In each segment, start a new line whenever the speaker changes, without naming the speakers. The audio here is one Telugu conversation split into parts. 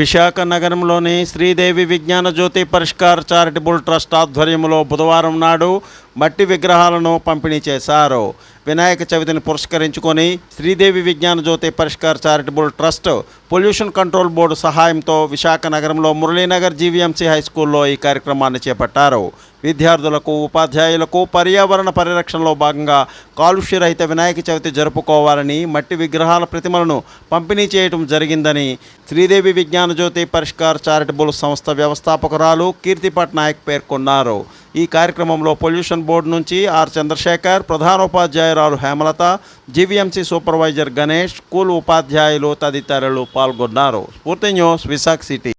విశాఖ నగరంలోని శ్రీదేవి విజ్ఞాన జ్యోతి పరిష్కార్ చారిటబుల్ ట్రస్ట్ ఆధ్వర్యంలో బుధవారం నాడు మట్టి విగ్రహాలను పంపిణీ చేశారు. వినాయక చవితిని పురస్కరించుకొని Sridevi Vignana Jyothi Parishkar charitable trust pollution control board సహాయంతో విశాఖ నగరంలో మురళీనగర్ జీవీఎంసీ హై స్కూల్లో ఈ కార్యక్రమాన్ని చేపట్టారు. విద్యార్థులకు, ఉపాధ్యాయులకు పర్యావరణ పరిరక్షణలో భాగంగా కాలుష్యరహిత వినాయక చవితి జరుపుకోవాలని మట్టి విగ్రహాల ప్రతిమలను పంపిణీ చేయడం జరిగిందని శ్రీదేవి విజ్ఞాన జ్యోతి పరిష్కార్ చారిటబుల్ సంస్థ వ్యవస్థాపకురాలు కీర్తి పట్నాయక్ పేర్కొన్నారు. ఈ కార్యక్రమంలో పొల్యూషన్ బోర్డు నుంచి ఆర్ చంద్రశేఖర్, ప్రధానోపాధ్యాయురాలు Hemalatha, GVMC supervisor Ganesh, school ఉపాధ్యాయులు తదితరులు పాల్గొన్నారు. స్ఫూర్తి న్యూస్, విశాఖ సిటీ.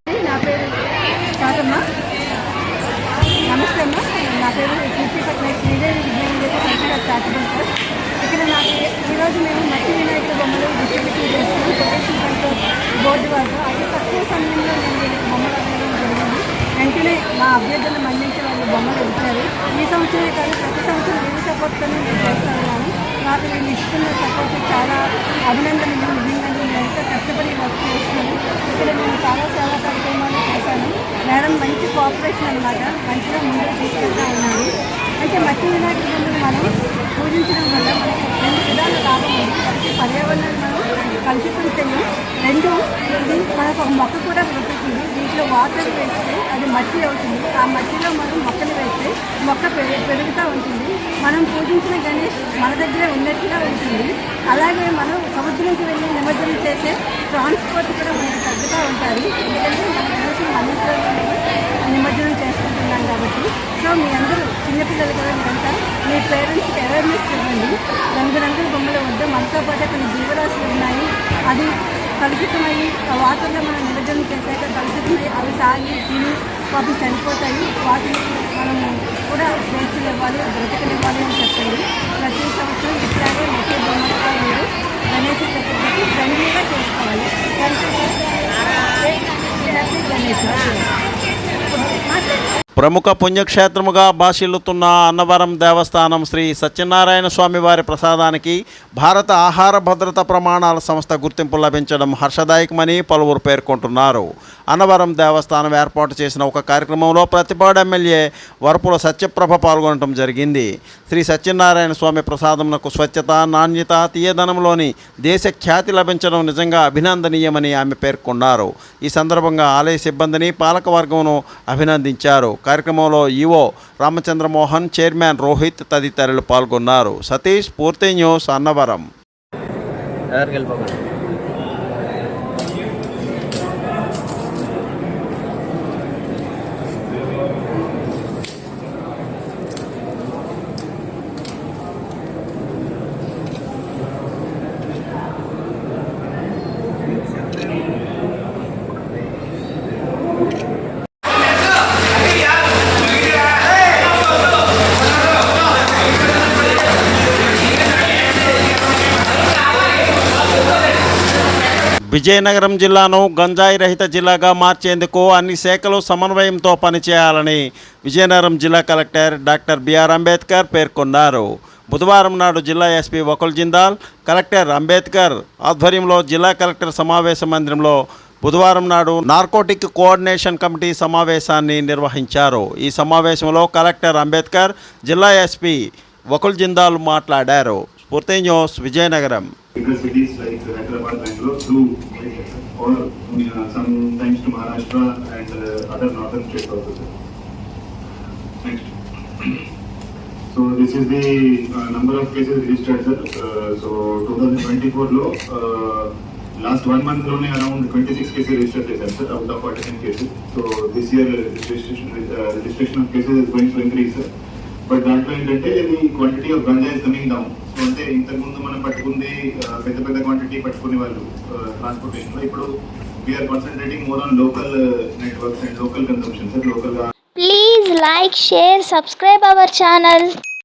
నమస్తే అమ్మ, నా పేరు కీర్తి పట్నాయక్, శ్రీదేవి విజ్ఞాన జ్యోతి పరిష్కార్ చారిటబుల్ ట్రస్ట్. ఇక్కడ నాకు ఈరోజు మేము మట్టి వినాయకుల బొమ్మలు డిస్ట్రిబ్యూట్ చేస్తున్నాం. పొల్యూషన్ కంట్రోల్ బోర్డు వారు అతి తక్కువ సమయంలో నేను బొమ్మలు అమ్మడం జరిగింది. వెంటనే మా అభ్యర్థులను మన్నించి వాళ్ళు బొమ్మలు ఇచ్చారు. ఈ సంవత్సరమే కాదు, ప్రతి సంవత్సరం నేను సపోర్ట్తో నేను చేస్తూ ఉన్నాను. నాకు నేను ఇస్తున్న సపోర్ట్ చాలా అభినందనలు. నిజంగా నేను ఎంతో కష్టపడి వర్క్ చేస్తున్నాను. ఇక్కడ నేను చాలా సేవా కార్యక్రమాలు చేశాను. మేడం మంచి కోఆపరేషన్ అనమాట, మంచిగా ముందుకు తీసుకెళ్తా ఉన్నారు. అంటే మట్టి వినాయకులను మనం పూజించడం వల్ల మనకి రెండు విధాల లాభం ఉంది. ఒకటి పర్యావరణాన్ని మనం కలుషితం చేయం, రెండు ఇది మనకు ఒక మొక్క కూడా దొరుకుతుంది. దీంట్లో వాటర్ వేస్తే అది మట్టి అవుతుంది. ఆ మట్టిలో మనం మొక్కలు వేస్తే మొక్క పెరుగుతూ ఉంటుంది. మనం పూజించిన గణేష్ మన దగ్గరే ఉన్నట్టుగా ఉంటుంది. అలాగే మనం సముద్రంకి వెళ్ళి నిమజ్జనం చేసే ట్రాన్స్పోర్ట్ కూడా మనకి తగ్గుతూ ఉంటుంది. ఎందుకంటే మన గణేష్ మనసులో నిమజ్జనం చేసుకుంటున్నాం కాబట్టి. సో మీ అందరూ చిన్నపిల్లలు కూడా మీరంతా మీ పేరెంట్స్కి అవేర్నెస్ ఇవ్వండి. రంగురంగుల బొమ్మలు వద్ద మనతో పాటు కొన్ని జీవరాశులు ఉన్నాయి. అది కలుషితమయ్యి వాటర్లో మనం నిమజ్జనం చేశాక కలుషితమై అవి తాగి తిని వాటిని చనిపోతాయి. వాటిని మనము కూడా స్వేచ్ఛలు ఇవ్వాలి, బ్రతకనివ్వాలి అని చెప్పండి. ప్రతి సంవత్సరం ఇట్లాగే మట్టి బొమ్మలుగా మీరు గణేష్ చతుర్థికి ఫ్రెండ్లీగా చేసుకోవాలి. గణేష్
ప్రముఖ పుణ్యక్షేత్రముగా భాషిల్లుతున్న అన్నవరం దేవస్థానం శ్రీ సత్యనారాయణ స్వామి వారి ప్రసాదానికి భారత ఆహార భద్రతా ప్రమాణాల సంస్థ గుర్తింపు లభించడం హర్షదాయకమని పలువురు పేర్కొంటున్నారు. అన్నవరం దేవస్థానం ఏర్పాటు చేసిన ఒక కార్యక్రమంలో ప్రతిపాడు ఎమ్మెల్యే వరపుల సత్యప్రభ పాల్గొనడం జరిగింది. శ్రీ సత్యనారాయణ స్వామి ప్రసాదంకు స్వచ్ఛత, నాణ్యత, తీయదనంలోని దేశ ఖ్యాతి లభించడం నిజంగా అభినందనీయమని ఆమె పేర్కొన్నారు. ఈ సందర్భంగా ఆలయ సిబ్బందిని, పాలకవర్గంను అభినందించారు. కార్యక్రమంలో ఈవో రామచంద్రమోహన్, చైర్మన్ రోహిత్ తదితరులు పాల్గొన్నారు. సతీష్, పూర్తి న్యూస్, అన్నవరం. విజయనగరం జిల్లాను గంజాయి రహిత జిల్లాగా మార్చేందుకు అన్ని శాఖలు సమన్వయంతో పనిచేయాలని విజయనగరం జిల్లా కలెక్టర్ డాక్టర్ బిఆర్ అంబేద్కర్ పేర్కొన్నారు. బుధవారం నాడు జిల్లా ఎస్పీ వకుల్ జిందాల్, కలెక్టర్ అంబేద్కర్ ఆధ్వర్యంలో జిల్లా కలెక్టర్ సమావేశ మందిరంలో బుధవారం నాడు నార్కోటిక్ కోఆర్డినేషన్ కమిటీ సమావేశాన్ని నిర్వహించారు. ఈ సమావేశంలో కలెక్టర్ అంబేద్కర్, జిల్లా ఎస్పీ వకుల్ జిందాల్ మాట్లాడారు. స్ఫూర్తి news, Vizianagaram.
Bigger cities like Hyderabad, Bangalore, through or sometimes to Maharashtra and other northern states also. Next. So this is the number of cases registered, sir. So 2024 lo last 1 month lo around 26 cases registered, sir, out of 49 cases. So this year registration of cases is going to increase, sir. But దాంట్లో ఏంటంటే ఇది quantity of ganja is coming down. So అంటే ఇంతకుముందు మనం పట్టుకుంది పెద్ద క్వాంటిటీ పట్టుకునే వాళ్ళు ట్రాన్స్పోర్టేషన్లో. ఇప్పుడు we're concentrating more on local networks and local consumption, sir. లోకల్గా
please like, share, subscribe our channel.